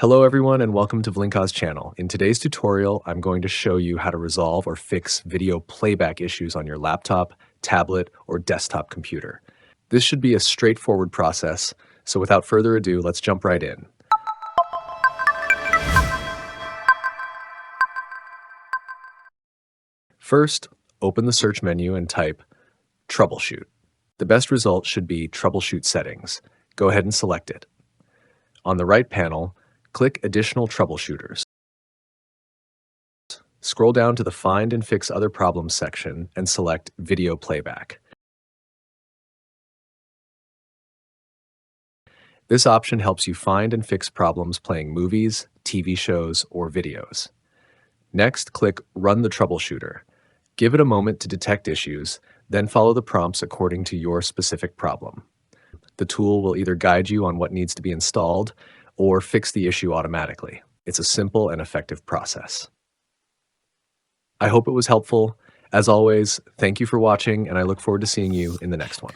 Hello everyone and welcome to Vlinka's channel. In today's tutorial, I'm going to show you how to resolve or fix video playback issues on your laptop, tablet, or desktop computer. This should be a straightforward process, so without further ado, let's jump right in. First, open the search menu and type troubleshoot. The best result should be troubleshoot settings. Go ahead and select it. On the right panel, click Additional Troubleshooters. Scroll down to the Find and Fix Other Problems section and select Video Playback. This option helps you find and fix problems playing movies, TV shows, or videos. Next, click Run the Troubleshooter. Give it a moment to detect issues, then follow the prompts according to your specific problem. The tool will either guide you on what needs to be installed or fix the issue automatically. It's a simple and effective process. I hope it was helpful. As always, thank you for watching, and I look forward to seeing you in the next one.